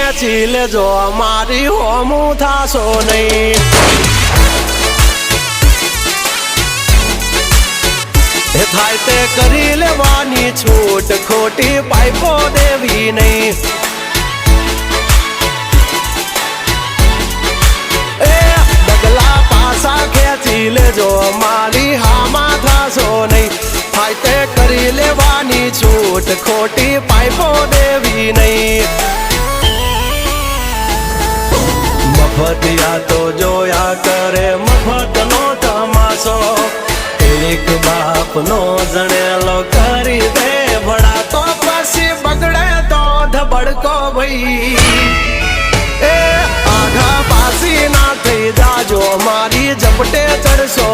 ખેંચી લેજો મારી હોમું થાશો નહીં થાય તે કરી લેવાની છૂટ ખોટી પાઇપો દેવી નહીં એ ડગલા પાસા ખેંચી લેજો મારી હામાં થાશો નહીં થાય તે કરી લેવાની છૂટ ખોટી પાઇપો દેવી નહીં મફતિયા તો જોયા કરે મફતનો તમાશો એક બાપ નો જણેલો કરી દે ભડા તો પછી બગડે તો ધબડકો ભાઈ એ આઘા પાસી ના થઈ જાજો મારી ઝપટે ચડશો